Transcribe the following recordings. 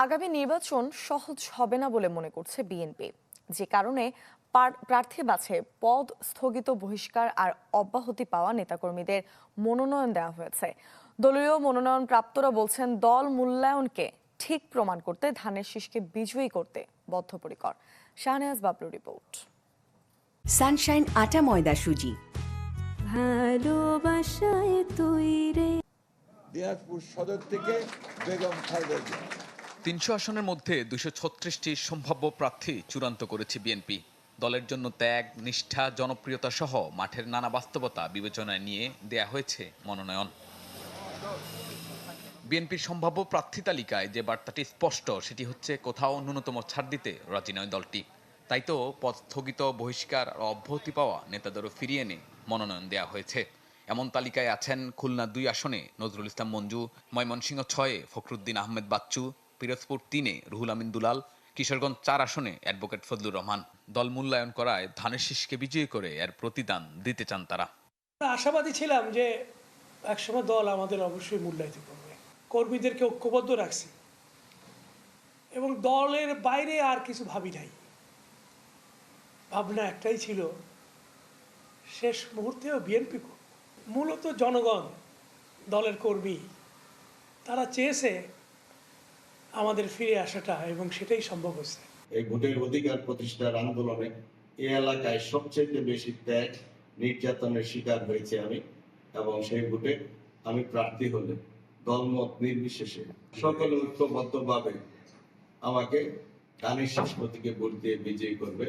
আগামী নির্বাচন সহজ হবে না বলে মনে করছে বিএনপি, যে কারণে প্রার্থী বাছাই পদ স্থগিত, বহিষ্কার আর অব্যাহতি পাওয়া নেতাকর্মীদের মনোনয়ন দেওয়া হয়েছে। দলীয় মনোনয়ন প্রাপ্তরা বলছেন দল মূল্যায়নকে ঠিক প্রমাণ করতে ধানের শীষকে বিজয়ী করতে বদ্ধপরিকর। শাহনেয়াজ বাবলুর রিপোর্ট। সানশাইন আটা ময়দা সুজি, ভালোবাসায় তৈরি। দিনাজপুর সদর থেকে বেগম খালেদা জিয়া। ৩০০ আসনের মধ্যে ২৩৬টি সম্ভাব্য প্রার্থী চূড়ান্ত করেছে বিএনপি। দলের জন্য ত্যাগ, নিষ্ঠা, জনপ্রিয়তা সহ মাঠের নানা বাস্তবতা বিবেচনায় নিয়ে দেয়া হয়েছে মনোনয়ন। বিএনপির সম্ভাব্য প্রার্থী তালিকায় যে বার্তাটি স্পষ্ট, সেটি হচ্ছে কোথাও ন্যূনতম ছাড় দিতে রাজি নয় দলটি। তাই তো পদ স্থগিত, বহিষ্কার আর অব্যাহতি পাওয়া নেতাদেরও ফিরিয়ে এনে মনোনয়ন দেওয়া হয়েছে। এমন তালিকায় আছেন খুলনা ২ আসনে নজরুল ইসলাম মঞ্জু, ময়মনসিংহ ৬-এ ফখরুদ্দিন আহমেদ বাচ্চু, পিরোজপুর ৩-এ রুহুল আমিন দুলাল, কিশোরগঞ্জ ৪ আসনে অ্যাডভোকেট ফজলুর রহমান। দল মূল্যায়ন করায় ধানের শীষকে বিজয়ী করে এর প্রতিদান দিতে চান তারা। আশাবাদী ছিলাম যে একসময় দল আমাদের অবশ্যই মূল্যায়িত করবে, কর্মীদেরকে ঐক্যবদ্ধ রাখছি এবং দলের বাইরে আর কিছু ভাবি নাই। ভাবনা একটাই ছিল, শেষ মুহূর্তেও বিএনপি মূলত জনগণ, দলের কর্মী, তারা চেয়েছে আমাদের ফিরে আসাটা এবং সেটাই সম্ভব হয়েছে। এই ভোটের অধিকার প্রতিষ্ঠার আন্দোলনে এই এলাকায় সবচেয়ে বেশি ত্যাগ, নির্যাতনের শিকার হয়েছে আমি, এবং সেই ভোটে আমি প্রার্থী হলে দলমত নির্বিশেষে সকলে ঐক্যবদ্ধভাবে আমাকে ধানের শীষ প্রতীকে ভোট দিয়ে বিজয়ী করবে।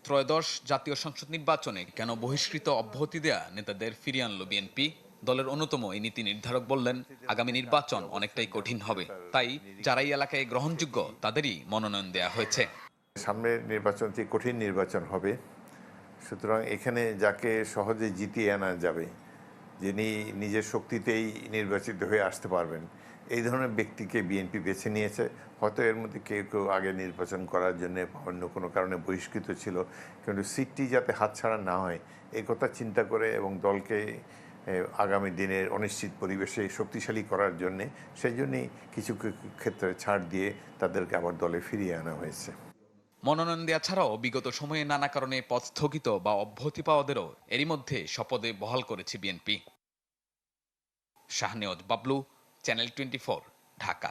ত্রয়োদশ জাতীয় সংসদ নির্বাচনে কেন বহিষ্কৃত অব্যাহতি দেয়া নেতাদের ফিরিয়ে আনলো বিএনপি? দলের অন্যতম এই নীতি নির্ধারক বললেন, আগামী নির্বাচন অনেকটাই কঠিন হবে, তাই যারাই এলাকায় গ্রহণযোগ্য তাদেরই মনোনয়ন দেয়া হয়েছে। সামনের নির্বাচনটি কঠিন নির্বাচন হবে, সুতরাং এখানে যাকে সহজে জিতিয়ে আনা যাবে, যিনি নিজের শক্তিতেই নির্বাচিত হয়ে আসতে পারবেন, এই ধরনের ব্যক্তিকে বিএনপি বেছে নিয়েছে। হয়তো এর মধ্যে কেউ কেউ আগে নির্বাচন করার জন্য অন্য কোনো কারণে বহিষ্কৃত ছিল, কিন্তু সিটটি যাতে হাতছাড়া না হয় এই কথা চিন্তা করে এবং দলকে আগামী দিনের অনিশ্চিত পরিবেশে শক্তিশালী করার জন্যে সেই জন্যই কিছু ক্ষেত্রে ছাড় দিয়ে তাদেরকে আবার দলে ফিরিয়ে আনা হয়েছে। মনোনয়ন দেওয়া ছাড়াও বিগত সময়ে নানা কারণে পদ স্থগিত বা অব্যাহতি পাওয়াদেরও এরই মধ্যে শপথে বহাল করেছে বিএনপি। শাহনেওয়াজ বাবলু, চ্যানেল 24, ঢাকা।